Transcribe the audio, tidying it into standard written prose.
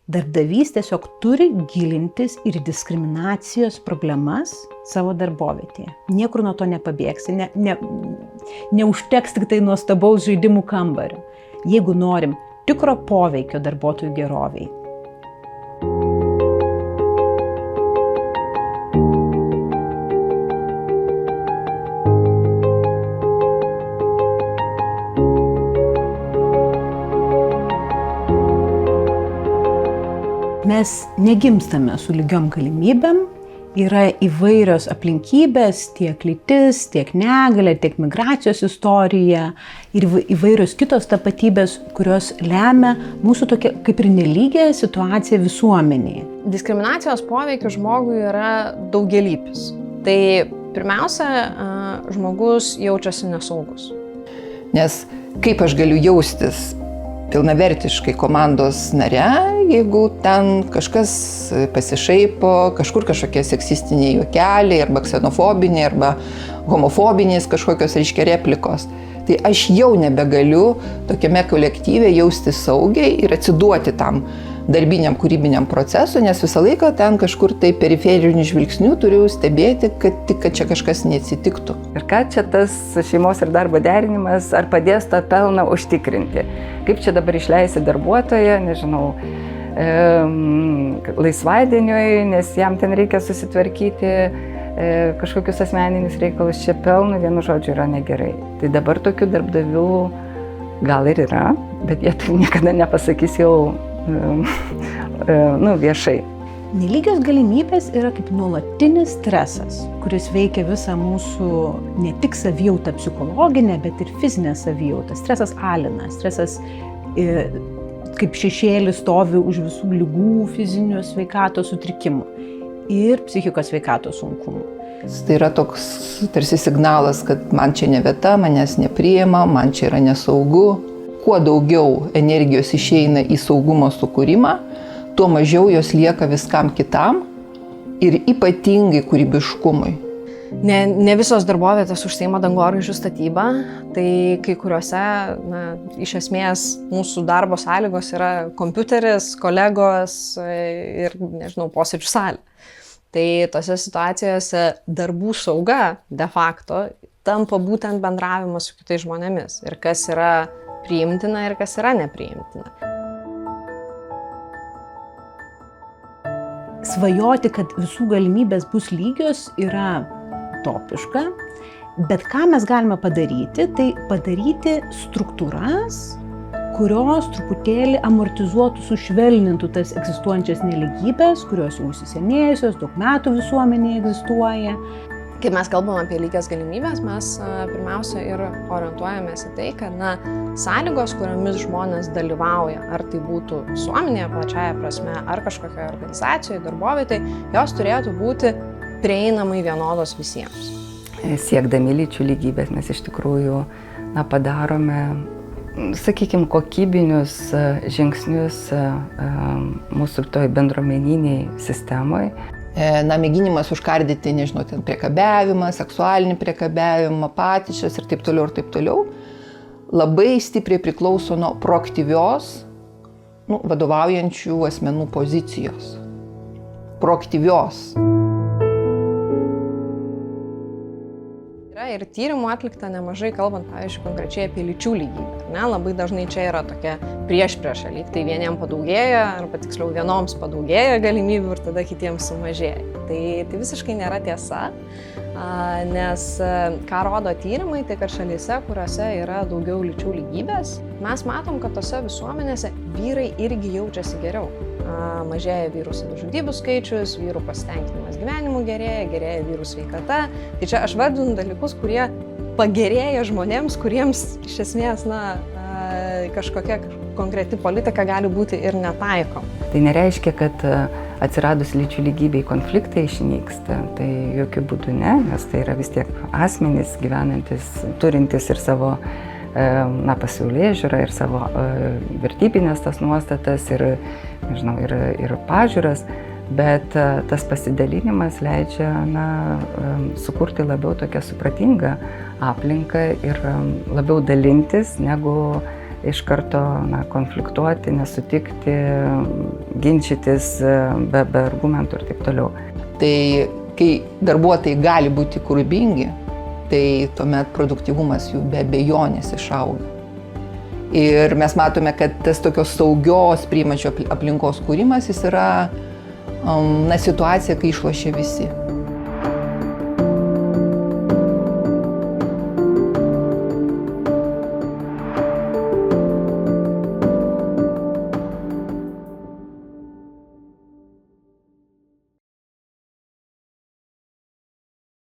Darbdavys tiesiog turi gilintis ir diskriminacijos problemas savo darbovietėje. Niekur nuo to nepabėgsi, neužteks tik tai nuostabaus žaidimų kambario, jeigu norim tikro poveikio darbuotojų geroviai. Mes negimstame su lygiom galimybėm, yra įvairios aplinkybės, tiek lytis, tiek negalia, tiek migracijos istorija ir įvairios kitos tapatybės, kurios lemia mūsų tokia kaip ir nelygią situaciją visuomenėje. Diskriminacijos poveikis žmogui yra daugialypis. Tai pirmiausia, žmogus jaučiasi nesaugus. Nes kaip aš galiu jaustis pilnavertiškai komandos nare, jeigu ten kažkas pasišaipo, kažkur kažkokie seksistiniai juokeliai, arba ksenofobiniai, arba homofobinės kažkokios reiškia replikos. Tai aš jau nebegaliu tokiame kolektyve jaustis saugiai ir atsiduoti tam darbiniam, kūrybiniam procesui, nes visą laiką ten kažkur tai periferinių žvilgsnių turiu stebėti, kad čia kažkas neatsitiktų. Ir ką čia tas šeimos ir darbo derinimas, ar padės tą pelną užtikrinti? Kaip čia dabar išleisi darbuotoją, nežinau, laisvadieniui, nes jam ten reikia susitvarkyti kažkokius asmeninius reikalus, čia pelnų vienu žodžiu yra negerai. Tai dabar tokių darbdavių gal ir yra, bet jie tai niekada nepasakys jau viešai. Nelygios galimybės yra kaip nuolatinis stresas, kuris veikia visą mūsų ne tik savijautą psichologinę, bet ir fizinę savijautą. Stresas alina, stresas kaip šešėlis stovi už visų ligų, fizinių sveikatos sutrikimų ir psichikos sveikatos sunkumų. Tai yra toks tarsi signalas, kad man čia ne vieta, manęs nepriima, man čia yra nesaugu. Kuo daugiau energijos išeina į saugumo sukūrimą, tuo mažiau jos lieka viskam kitam ir ypatingai kūrybiškumui. Ne visos darbovietės užsiima dangoraižių statybą, tai kai kuriuose, iš esmės, mūsų darbo sąlygos yra kompiuteris, kolegos ir, posėdžių salė. Tai tose situacijose darbų sauga de facto tampa būtent bendravimas su kitais žmonėmis ir kas yra priimtina ir kas yra nepriimtina. Svajoti, kad visų galimybės bus lygios, yra utopiška, bet ką mes galime padaryti, tai padaryti struktūras, kurios truputėlį amortizuotų, sušvelnintų tas egzistuojančias nelygybės, kurios jau įsisenėjusios, daug metų visuomenėje egzistuoja. Kai mes kalbam apie lygias galimybės, mes pirmiausia ir orientuojamės į tai, kad sąlygos, kuriomis žmonės dalyvauja, ar tai būtų visuomenėje plačiaja prasme, ar kažkokioje organizacijoje, darbovietėje, jos turėtų būti prieinamai vienodos visiems. Siekdami lyčių lygybės mes iš tikrųjų padarome, sakykime, kokybinius žingsnius mūsų toj bendruomeniniai sistemoje. Mėginimas užkardyti, priekabiavimą, seksualinį priekabiavimą, patyčias ir taip toliau, labai stipriai priklauso nuo proaktyvios, vadovaujančių asmenų pozicijos. Proaktyvios. Yra ir tyrimų atlikta nemažai, kalbant, pavyzdžiui, konkrečiai apie lyčių lygybę. Labai dažnai čia yra tokia priešprieša, lyg tai vieniems padaugėja, arba tiksliau vienoms padaugėja galimybių ir tada kitiems sumažėja. Tai visiškai nėra tiesa, nes ką rodo tyrimai, tai kad šalyse, kuriuose yra daugiau lyčių lygybės, mes matom, kad tose visuomenėse vyrai irgi jaučiasi geriau. Mažėja vyrų savižudybių skaičius, vyrų pasitenkinimas gyvenimu gerėja vyrų sveikata. Tai čia aš vardinu dalykus, kurie pagerėja žmonėms, kuriems iš esmės kažkokia konkreti politika gali būti ir netaikoma. Tai nereiškia, kad atsiradus lyčių lygybei konfliktai išnyksta. Tai jokių būdų ne, nes tai yra vis tiek asmenys gyvenantis, turintis ir savo pasaulėžiūrą ir savo vertybinės tas nuostatas ir pažiūras, bet tas pasidalinimas leidžia sukurti labiau tokią supratingą aplinką ir labiau dalintis, negu iš karto konfliktuoti, nesutikti, ginčytis be argumentų ir taip toliau. Tai kai darbuotojai gali būti kūrybingi, tai tuomet produktyvumas jų be abejonės išauga. Ir mes matome, kad tas tokios saugios priimančio aplinkos kūrimas, jis yra situacija, kai išlošia visi.